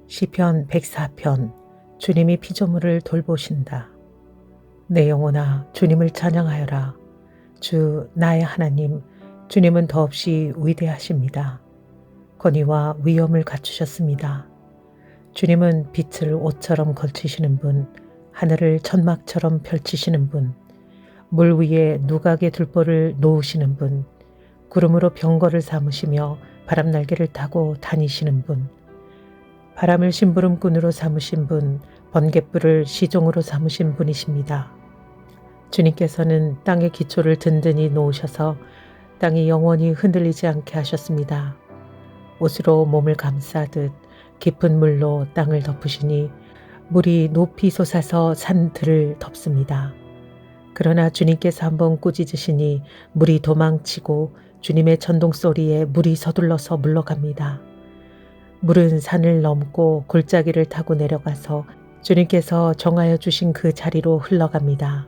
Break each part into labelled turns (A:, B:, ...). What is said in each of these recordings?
A: 시편 104편. 주님이 피조물을 돌보신다. 내 영혼아, 주님을 찬양하여라. 주 나의 하나님, 주님은 더없이 위대하십니다. 권위와 위엄을 갖추셨습니다. 주님은 빛을 옷처럼 걸치시는 분, 하늘을 천막처럼 펼치시는 분, 물 위에 누각의 들보를 놓으시는 분, 구름으로 병거를 삼으시며 바람날개를 타고 다니시는 분, 바람을 심부름꾼으로 삼으신 분, 번갯불을 시종으로 삼으신 분이십니다. 주님께서는 땅의 기초를 든든히 놓으셔서 땅이 영원히 흔들리지 않게 하셨습니다. 옷으로 몸을 감싸듯 깊은 물로 땅을 덮으시니 물이 높이 솟아서 산들을 덮습니다. 그러나 주님께서 한번 꾸짖으시니 물이 도망치고 주님의 천둥 소리에 물이 서둘러서 물러갑니다. 물은 산을 넘고 골짜기를 타고 내려가서 주님께서 정하여 주신 그 자리로 흘러갑니다.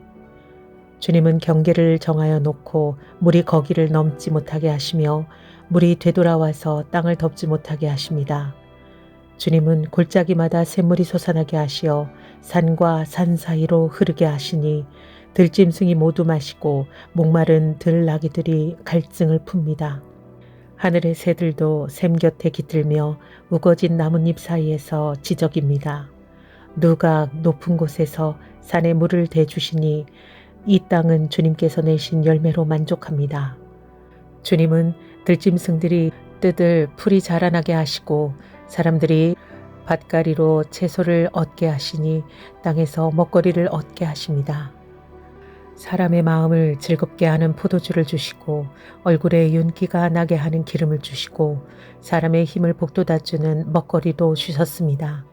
A: 주님은 경계를 정하여 놓고 물이 거기를 넘지 못하게 하시며 물이 되돌아와서 땅을 덮지 못하게 하십니다. 주님은 골짜기마다 샘물이 솟아나게 하시어 산과 산 사이로 흐르게 하시니 들짐승이 모두 마시고 목마른 들나귀들이 갈증을 풉니다. 하늘의 새들도 샘 곁에 깃들며 우거진 나뭇잎 사이에서 지저깁니다. 누각 높은 곳에서 산에 물을 대주시니 이 땅은 주님께서 내신 열매로 만족합니다. 주님은 들짐승들이 뜯을 풀이 자라나게 하시고 사람들이 밭가리로 채소를 얻게 하시니 땅에서 먹거리를 얻게 하십니다. 사람의 마음을 즐겁게 하는 포도주를 주시고 얼굴에 윤기가 나게 하는 기름을 주시고 사람의 힘을 북돋아주는 먹거리도 주셨습니다.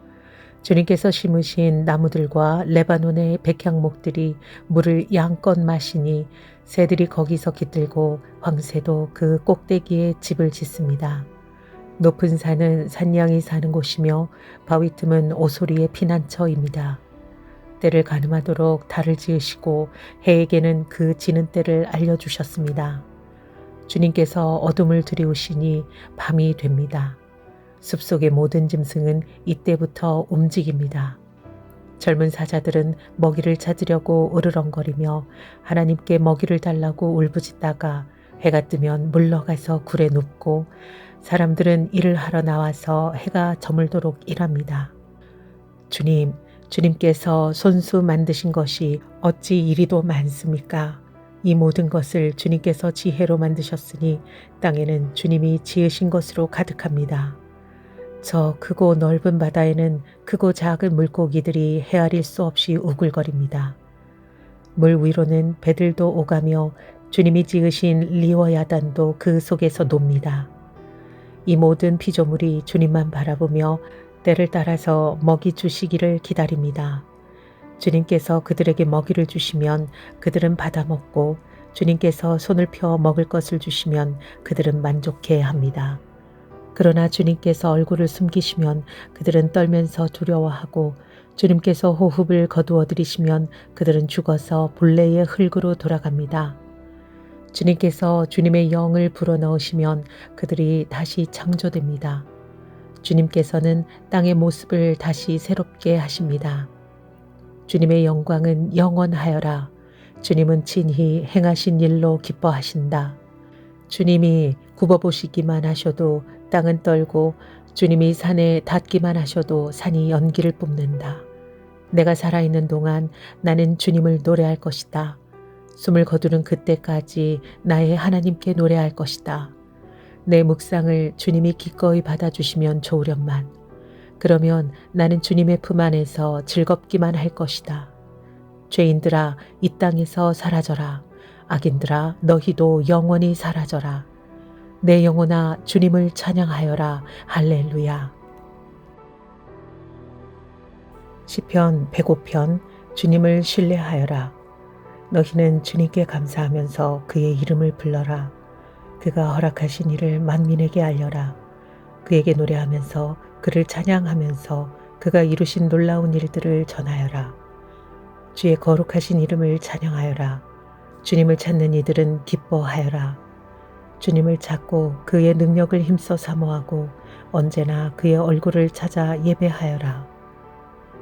A: 주님께서 심으신 나무들과 레바논의 백향목들이 물을 양껏 마시니 새들이 거기서 깃들고 황새도 그 꼭대기에 집을 짓습니다. 높은 산은 산양이 사는 곳이며 바위 틈은 오소리의 피난처입니다. 때를 가늠하도록 달을 지으시고 해에게는 그 지는 때를 알려주셨습니다. 주님께서 어둠을 들이우시니 밤이 됩니다. 숲속의 모든 짐승은 이때부터 움직입니다. 젊은 사자들은 먹이를 찾으려고 으르렁거리며 하나님께 먹이를 달라고 울부짖다가 해가 뜨면 물러가서 굴에 눕고 사람들은 일을 하러 나와서 해가 저물도록 일합니다. 주님께서 손수 만드신 것이 어찌 이리도 많습니까? 이 모든 것을 주님께서 지혜로 만드셨으니 땅에는 주님이 지으신 것으로 가득합니다. 저 크고 넓은 바다에는 크고 작은 물고기들이 헤아릴 수 없이 우글거립니다. 물 위로는 배들도 오가며 주님이 지으신 리워야단도 그 속에서 놉니다. 이 모든 피조물이 주님만 바라보며 때를 따라서 먹이 주시기를 기다립니다. 주님께서 그들에게 먹이를 주시면 그들은 받아먹고 주님께서 손을 펴 먹을 것을 주시면 그들은 만족해 합니다. 그러나 주님께서 얼굴을 숨기시면 그들은 떨면서 두려워하고 주님께서 호흡을 거두어 들이시면 그들은 죽어서 본래의 흙으로 돌아갑니다. 주님께서 주님의 영을 불어넣으시면 그들이 다시 창조됩니다. 주님께서는 땅의 모습을 다시 새롭게 하십니다. 주님의 영광은 영원하여라. 주님은 친히 행하신 일로 기뻐하신다. 주님이 굽어보시기만 하셔도 땅은 떨고 주님이 산에 닿기만 하셔도 산이 연기를 뿜는다. 내가 살아있는 동안 나는 주님을 노래할 것이다. 숨을 거두는 그때까지 나의 하나님께 노래할 것이다. 내 묵상을 주님이 기꺼이 받아주시면 좋으련만. 그러면 나는 주님의 품 안에서 즐겁기만 할 것이다. 죄인들아, 이 땅에서 사라져라. 악인들아, 너희도 영원히 사라져라. 내 영혼아, 주님을 찬양하여라. 할렐루야. 시편 105편. 주님을 신뢰하여라. 너희는 주님께 감사하면서 그의 이름을 불러라. 그가 허락하신 일을 만민에게 알려라. 그에게 노래하면서 그를 찬양하면서 그가 이루신 놀라운 일들을 전하여라. 주의 거룩하신 이름을 찬양하여라. 주님을 찾는 이들은 기뻐하여라. 주님을 찾고 그의 능력을 힘써 사모하고 언제나 그의 얼굴을 찾아 예배하여라.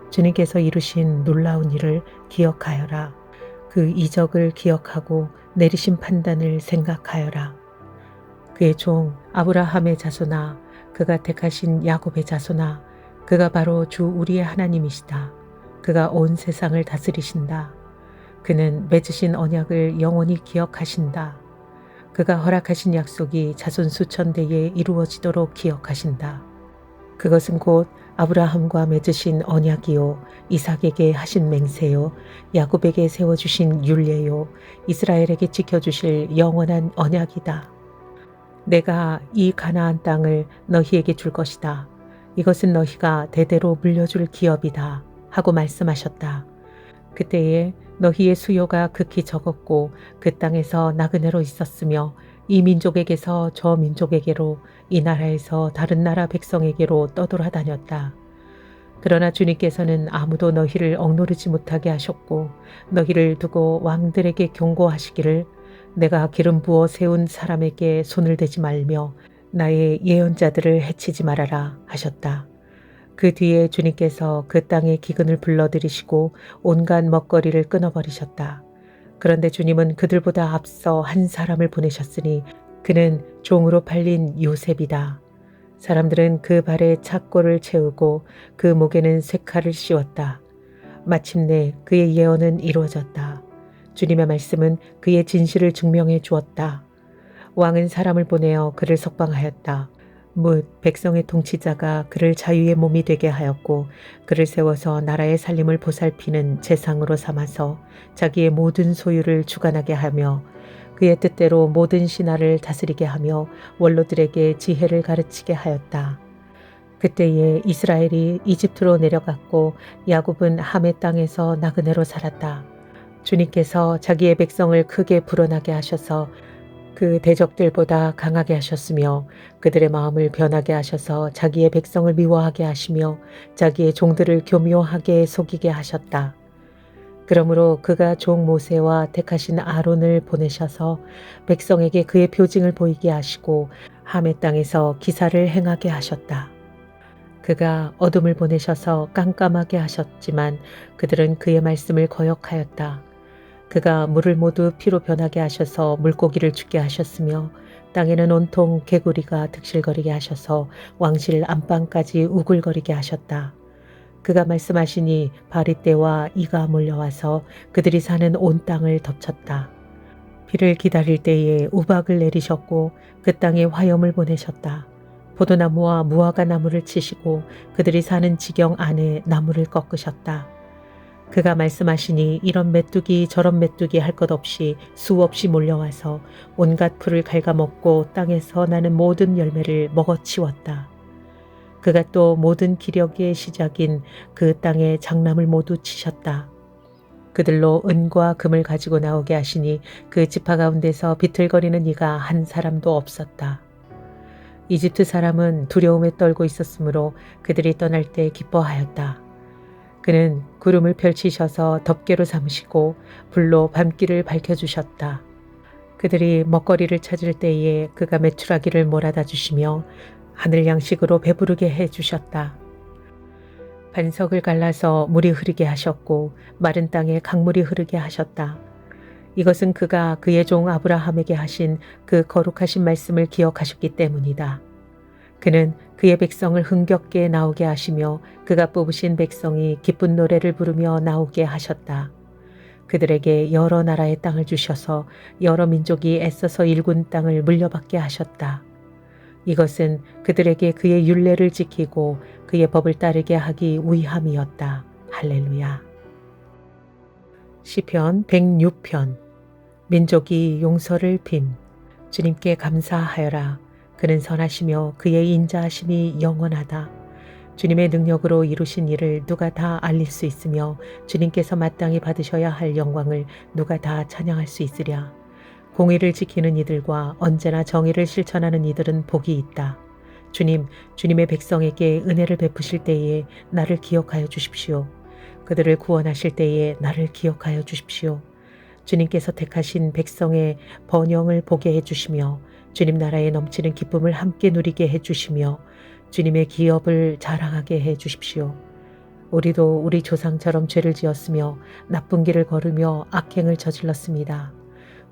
A: 주님께서 이루신 놀라운 일을 기억하여라. 그 이적을 기억하고 내리신 판단을 생각하여라. 그의 종 아브라함의 자손아, 그가 택하신 야곱의 자손아, 그가 바로 주 우리의 하나님이시다. 그가 온 세상을 다스리신다. 그는 맺으신 언약을 영원히 기억하신다. 그가 허락하신 약속이 자손 수천 대에 이루어지도록 기억하신다. 그것은 곧 아브라함과 맺으신 언약이요, 이삭에게 하신 맹세요, 야곱에게 세워주신 율례요, 이스라엘에게 지켜주실 영원한 언약이다. 내가 이 가나안 땅을 너희에게 줄 것이다. 이것은 너희가 대대로 물려줄 기업이다. 하고 말씀하셨다. 그때에 너희의 수요가 극히 적었고 그 땅에서 나그네로 있었으며 이 민족에게서 저 민족에게로 이 나라에서 다른 나라 백성에게로 떠돌아다녔다. 그러나 주님께서는 아무도 너희를 억누르지 못하게 하셨고 너희를 두고 왕들에게 경고하시기를 내가 기름 부어 세운 사람에게 손을 대지 말며 나의 예언자들을 해치지 말아라 하셨다. 그 뒤에 주님께서 그 땅의 기근을 불러들이시고 온갖 먹거리를 끊어버리셨다. 그런데 주님은 그들보다 앞서 한 사람을 보내셨으니 그는 종으로 팔린 요셉이다. 사람들은 그 발에 착고를 채우고 그 목에는 쇠칼을 씌웠다. 마침내 그의 예언은 이루어졌다. 주님의 말씀은 그의 진실을 증명해 주었다. 왕은 사람을 보내어 그를 석방하였다. 뭇 백성의 통치자가 그를 자유의 몸이 되게 하였고 그를 세워서 나라의 살림을 보살피는 재상으로 삼아서 자기의 모든 소유를 주관하게 하며 그의 뜻대로 모든 신하를 다스리게 하며 원로들에게 지혜를 가르치게 하였다. 그때에 이스라엘이 이집트로 내려갔고 야곱은 함의 땅에서 나그네로 살았다. 주님께서 자기의 백성을 크게 불어나게 하셔서 그 대적들보다 강하게 하셨으며 그들의 마음을 변하게 하셔서 자기의 백성을 미워하게 하시며 자기의 종들을 교묘하게 속이게 하셨다. 그러므로 그가 종 모세와 택하신 아론을 보내셔서 백성에게 그의 표징을 보이게 하시고 함의 땅에서 기사를 행하게 하셨다. 그가 어둠을 보내셔서 깜깜하게 하셨지만 그들은 그의 말씀을 거역하였다. 그가 물을 모두 피로 변하게 하셔서 물고기를 죽게 하셨으며 땅에는 온통 개구리가 득실거리게 하셔서 왕실 안방까지 우글거리게 하셨다. 그가 말씀하시니 바리떼와 이가 몰려와서 그들이 사는 온 땅을 덮쳤다. 비를 기다릴 때에 우박을 내리셨고 그 땅에 화염을 보내셨다. 포도나무와 무화과 나무를 치시고 그들이 사는 지경 안에 나무를 꺾으셨다. 그가 말씀하시니 이런 메뚜기 저런 메뚜기 할 것 없이 수없이 몰려와서 온갖 풀을 갉아먹고 땅에서 나는 모든 열매를 먹어치웠다. 그가 또 모든 기력의 시작인 그 땅의 장남을 모두 치셨다. 그들로 은과 금을 가지고 나오게 하시니 그 지파 가운데서 비틀거리는 이가 한 사람도 없었다. 이집트 사람은 두려움에 떨고 있었으므로 그들이 떠날 때 기뻐하였다. 그는 구름을 펼치셔서 덮개로 삼으시고 불로 밤길을 밝혀주셨다. 그들이 먹거리를 찾을 때에 그가 메추라기를 몰아다 주시며 하늘 양식으로 배부르게 해주셨다. 반석을 갈라서 물이 흐르게 하셨고 마른 땅에 강물이 흐르게 하셨다. 이것은 그가 그의 종 아브라함에게 하신 그 거룩하신 말씀을 기억하셨기 때문이다. 그는 그의 백성을 흥겹게 나오게 하시며 그가 뽑으신 백성이 기쁜 노래를 부르며 나오게 하셨다. 그들에게 여러 나라의 땅을 주셔서 여러 민족이 애써서 일군 땅을 물려받게 하셨다. 이것은 그들에게 그의 율례를 지키고 그의 법을 따르게 하기 위함이었다. 할렐루야. 시편 106편. 민족이 용서를 빔. 주님께 감사하여라. 그는 선하시며 그의 인자하심이 영원하다. 주님의 능력으로 이루신 일을 누가 다 알릴 수 있으며 주님께서 마땅히 받으셔야 할 영광을 누가 다 찬양할 수 있으랴. 공의를 지키는 이들과 언제나 정의를 실천하는 이들은 복이 있다. 주님, 주님의 백성에게 은혜를 베푸실 때에 나를 기억하여 주십시오. 그들을 구원하실 때에 나를 기억하여 주십시오. 주님께서 택하신 백성의 번영을 보게 해주시며 주님 나라에 넘치는 기쁨을 함께 누리게 해주시며 주님의 기업을 자랑하게 해 주십시오. 우리도 우리 조상처럼 죄를 지었으며 나쁜 길을 걸으며 악행을 저질렀습니다.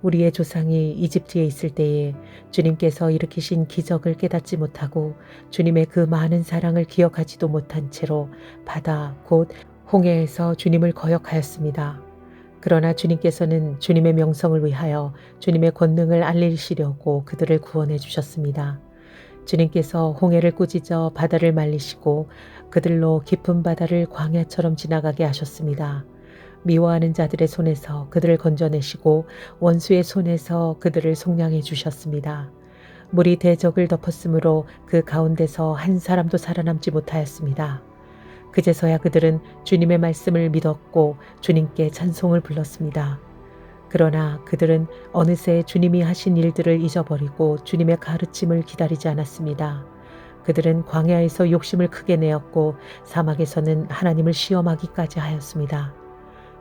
A: 우리의 조상이 이집트에 있을 때에 주님께서 일으키신 기적을 깨닫지 못하고 주님의 그 많은 사랑을 기억하지도 못한 채로 바다 곧 홍해에서 주님을 거역하였습니다. 그러나 주님께서는 주님의 명성을 위하여 주님의 권능을 알리시려고 그들을 구원해 주셨습니다. 주님께서 홍해를 꾸짖어 바다를 말리시고 그들로 깊은 바다를 광야처럼 지나가게 하셨습니다. 미워하는 자들의 손에서 그들을 건져내시고 원수의 손에서 그들을 속량해 주셨습니다. 물이 대적을 덮었으므로 그 가운데서 한 사람도 살아남지 못하였습니다. 그제서야 그들은 주님의 말씀을 믿었고 주님께 찬송을 불렀습니다. 그러나 그들은 어느새 주님이 하신 일들을 잊어버리고 주님의 가르침을 기다리지 않았습니다. 그들은 광야에서 욕심을 크게 내었고 사막에서는 하나님을 시험하기까지 하였습니다.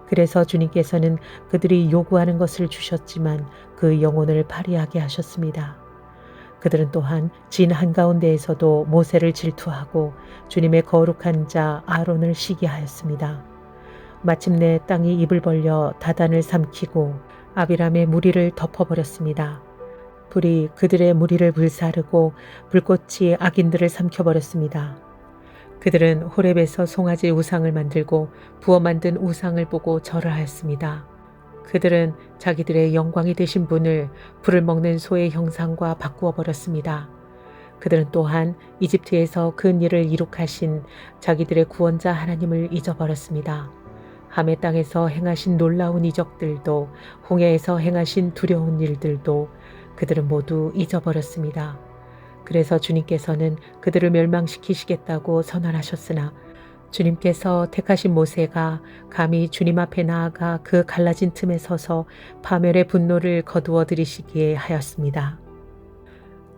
A: 그래서 주님께서는 그들이 요구하는 것을 주셨지만 그 영혼을 파리하게 하셨습니다. 그들은 또한 진 한가운데에서도 모세를 질투하고 주님의 거룩한 자 아론을 시기하였습니다. 마침내 땅이 입을 벌려 다단을 삼키고 아비람의 무리를 덮어버렸습니다. 불이 그들의 무리를 불사르고 불꽃이 악인들을 삼켜버렸습니다. 그들은 호렙에서 송아지 우상을 만들고 부어 만든 우상을 보고 절을 하였습니다. 그들은 자기들의 영광이 되신 분을 불을 먹는 소의 형상과 바꾸어 버렸습니다. 그들은 또한 이집트에서 큰 일을 이룩하신 자기들의 구원자 하나님을 잊어버렸습니다. 함의 땅에서 행하신 놀라운 이적들도 홍해에서 행하신 두려운 일들도 그들은 모두 잊어버렸습니다. 그래서 주님께서는 그들을 멸망시키시겠다고 선언하셨으나 주님께서 택하신 모세가 감히 주님 앞에 나아가 그 갈라진 틈에 서서 파멸의 분노를 거두어 들이시기에 하였습니다.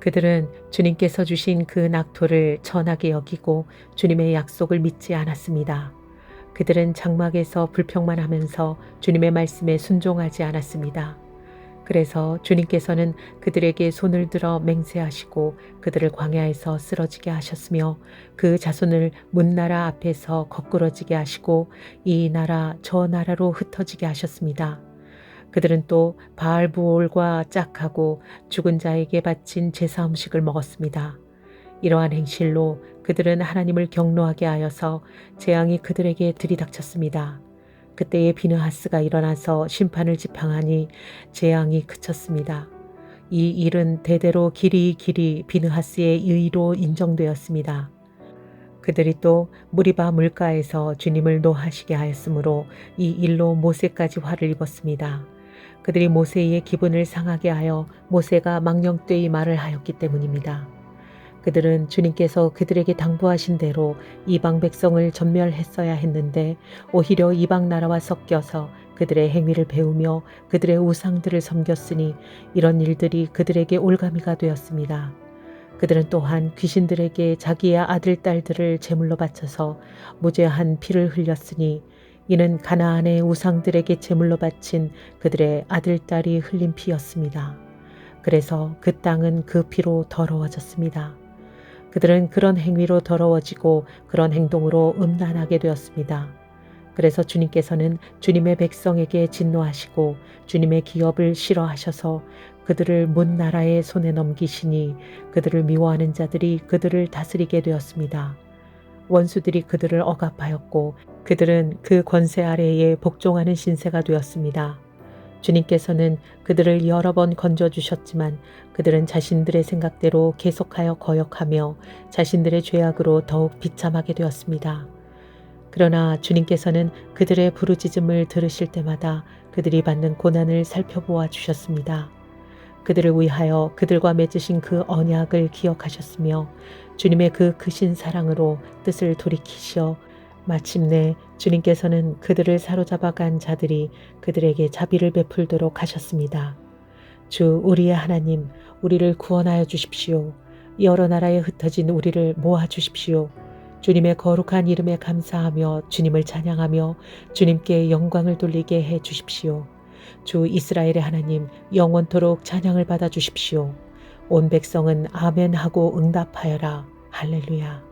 A: 그들은 주님께서 주신 그 낙토를 천하게 여기고 주님의 약속을 믿지 않았습니다. 그들은 장막에서 불평만 하면서 주님의 말씀에 순종하지 않았습니다. 그래서 주님께서는 그들에게 손을 들어 맹세하시고 그들을 광야에서 쓰러지게 하셨으며 그 자손을 문나라 앞에서 거꾸러지게 하시고 이 나라 저 나라로 흩어지게 하셨습니다. 그들은 또 바알부올과 짝하고 죽은 자에게 바친 제사 음식을 먹었습니다. 이러한 행실로 그들은 하나님을 경노하게 하여서 재앙이 그들에게 들이닥쳤습니다. 그때에 비느하스가 일어나서 심판을 지팡하니 재앙이 그쳤습니다. 이 일은 대대로 길이 비느하스의 의로 인정되었습니다. 그들이 또 무리바 물가에서 주님을 노하시게 하였으므로 이 일로 모세까지 화를 입었습니다. 그들이 모세의 기분을 상하게 하여 모세가 망령되이 말을 하였기 때문입니다. 그들은 주님께서 그들에게 당부하신 대로 이방 백성을 전멸했어야 했는데 오히려 이방 나라와 섞여서 그들의 행위를 배우며 그들의 우상들을 섬겼으니 이런 일들이 그들에게 올가미가 되었습니다. 그들은 또한 귀신들에게 자기의 아들 딸들을 제물로 바쳐서 무죄한 피를 흘렸으니 이는 가나안의 우상들에게 제물로 바친 그들의 아들 딸이 흘린 피였습니다. 그래서 그 땅은 그 피로 더러워졌습니다. 그들은 그런 행위로 더러워지고 그런 행동으로 음란하게 되었습니다. 그래서 주님께서는 주님의 백성에게 진노하시고 주님의 기업을 싫어하셔서 그들을 문 나라의 손에 넘기시니 그들을 미워하는 자들이 그들을 다스리게 되었습니다. 원수들이 그들을 억압하였고 그들은 그 권세 아래에 복종하는 신세가 되었습니다. 주님께서는 그들을 여러 번 건져주셨지만 그들은 자신들의 생각대로 계속하여 거역하며 자신들의 죄악으로 더욱 비참하게 되었습니다. 그러나 주님께서는 그들의 부르짖음을 들으실 때마다 그들이 받는 고난을 살펴보아 주셨습니다. 그들을 위하여 그들과 맺으신 그 언약을 기억하셨으며 주님의 그 크신 사랑으로 뜻을 돌이키시어 마침내 주님께서는 그들을 사로잡아 간 자들이 그들에게 자비를 베풀도록 하셨습니다. 주 우리의 하나님, 우리를 구원하여 주십시오. 여러 나라에 흩어진 우리를 모아 주십시오. 주님의 거룩한 이름에 감사하며 주님을 찬양하며 주님께 영광을 돌리게 해 주십시오. 주 이스라엘의 하나님, 영원토록 찬양을 받아 주십시오. 온 백성은 아멘 하고 응답하여라. 할렐루야.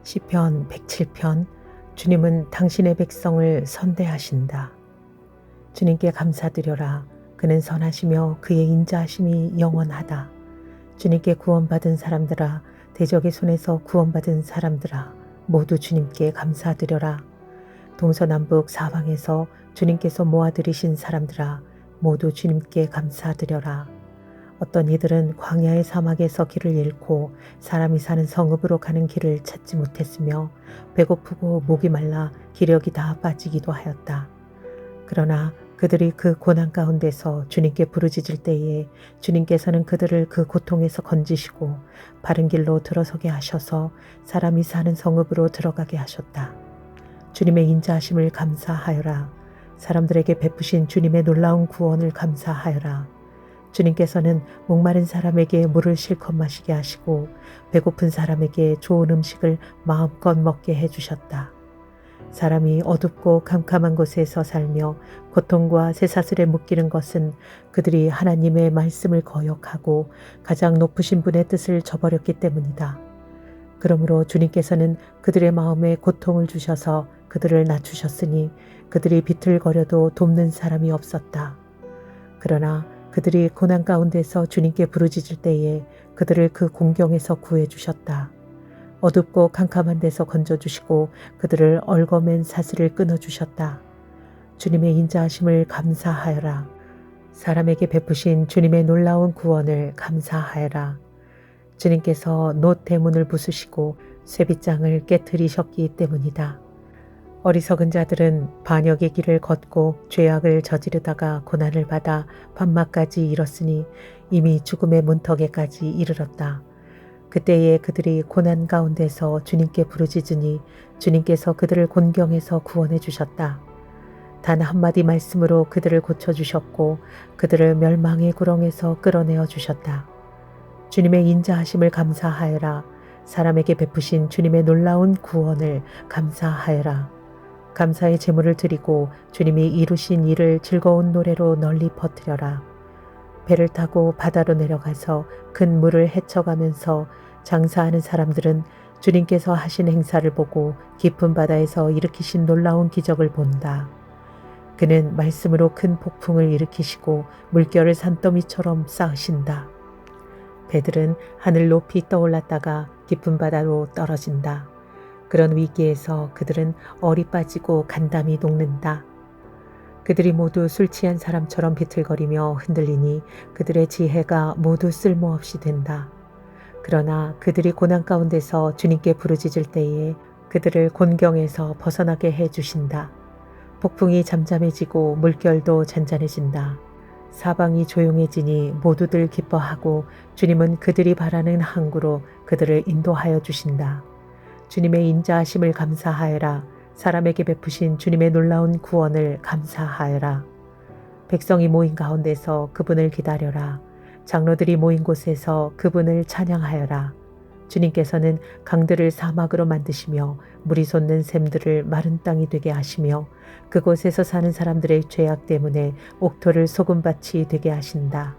A: 시편 107편. 주님은 당신의 백성을 선대하신다. 주님께 감사드려라. 그는 선하시며 그의 인자하심이 영원하다. 주님께 구원받은 사람들아, 대적의 손에서 구원받은 사람들아, 모두 주님께 감사드려라. 동서남북 사방에서 주님께서 모아들이신 사람들아, 모두 주님께 감사드려라. 어떤 이들은 광야의 사막에서 길을 잃고 사람이 사는 성읍으로 가는 길을 찾지 못했으며 배고프고 목이 말라 기력이 다 빠지기도 하였다. 그러나 그들이 그 고난 가운데서 주님께 부르짖을 때에 주님께서는 그들을 그 고통에서 건지시고 바른 길로 들어서게 하셔서 사람이 사는 성읍으로 들어가게 하셨다. 주님의 인자하심을 감사하여라. 사람들에게 베푸신 주님의 놀라운 구원을 감사하여라. 주님께서는 목마른 사람에게 물을 실컷 마시게 하시고 배고픈 사람에게 좋은 음식을 마음껏 먹게 해주셨다. 사람이 어둡고 캄캄한 곳에서 살며 고통과 쇠사슬에 묶이는 것은 그들이 하나님의 말씀을 거역하고 가장 높으신 분의 뜻을 저버렸기 때문이다. 그러므로 주님께서는 그들의 마음에 고통을 주셔서 그들을 낮추셨으니 그들이 비틀거려도 돕는 사람이 없었다. 그러나 그들이 고난 가운데서 주님께 부르짖을 때에 그들을 그 공경에서 구해주셨다. 어둡고 캄캄한 데서 건져주시고 그들을 얽어맨 사슬을 끊어주셨다. 주님의 인자하심을 감사하여라. 사람에게 베푸신 주님의 놀라운 구원을 감사하여라. 주님께서 놋 대문을 부수시고 쇠빗장을 깨뜨리셨기 때문이다. 어리석은 자들은 반역의 길을 걷고 죄악을 저지르다가 고난을 받아 밤낮까지 이뤘으니 이미 죽음의 문턱에까지 이르렀다. 그때에 그들이 고난 가운데서 주님께 부르짖으니 주님께서 그들을 곤경에서 구원해 주셨다. 단 한마디 말씀으로 그들을 고쳐주셨고 그들을 멸망의 구렁에서 끌어내어 주셨다. 주님의 인자하심을 감사하여라. 사람에게 베푸신 주님의 놀라운 구원을 감사하여라. 감사의 제물을 드리고 주님이 이루신 일을 즐거운 노래로 널리 퍼뜨려라. 배를 타고 바다로 내려가서 큰 물을 헤쳐가면서 장사하는 사람들은 주님께서 하신 행사를 보고 깊은 바다에서 일으키신 놀라운 기적을 본다. 그는 말씀으로 큰 폭풍을 일으키시고 물결을 산더미처럼 쌓으신다. 배들은 하늘 높이 떠올랐다가 깊은 바다로 떨어진다. 그런 위기에서 그들은 얼이 빠지고 간담이 녹는다. 그들이 모두 술 취한 사람처럼 비틀거리며 흔들리니 그들의 지혜가 모두 쓸모없이 된다. 그러나 그들이 고난 가운데서 주님께 부르짖을 때에 그들을 곤경에서 벗어나게 해주신다. 폭풍이 잠잠해지고 물결도 잔잔해진다. 사방이 조용해지니 모두들 기뻐하고 주님은 그들이 바라는 항구로 그들을 인도하여 주신다. 주님의 인자하심을 감사하여라. 사람에게 베푸신 주님의 놀라운 구원을 감사하여라. 백성이 모인 가운데서 그분을 기다려라. 장로들이 모인 곳에서 그분을 찬양하여라. 주님께서는 강들을 사막으로 만드시며 물이 솟는 샘들을 마른 땅이 되게 하시며 그곳에서 사는 사람들의 죄악 때문에 옥토를 소금밭이 되게 하신다.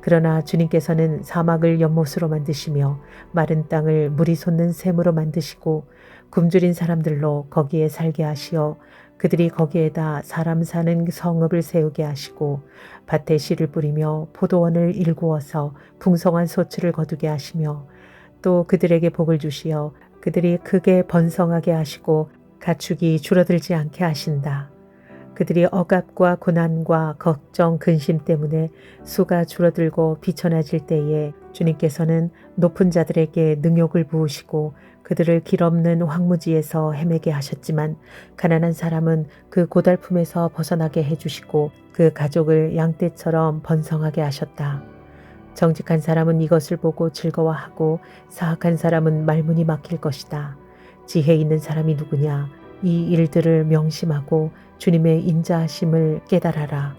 A: 그러나 주님께서는 사막을 연못으로 만드시며 마른 땅을 물이 솟는 샘으로 만드시고 굶주린 사람들로 거기에 살게 하시어 그들이 거기에다 사람 사는 성읍을 세우게 하시고 밭에 씨를 뿌리며 포도원을 일구어서 풍성한 소출을 거두게 하시며 또 그들에게 복을 주시어 그들이 크게 번성하게 하시고 가축이 줄어들지 않게 하신다. 그들이 억압과 고난과 걱정, 근심 때문에 수가 줄어들고 비천해질 때에 주님께서는 높은 자들에게 능욕을 부으시고 그들을 길 없는 황무지에서 헤매게 하셨지만 가난한 사람은 그 고달픔에서 벗어나게 해주시고 그 가족을 양떼처럼 번성하게 하셨다. 정직한 사람은 이것을 보고 즐거워하고 사악한 사람은 말문이 막힐 것이다. 지혜 있는 사람이 누구냐? 이 일들을 명심하고 주님의 인자하심을 깨달아라.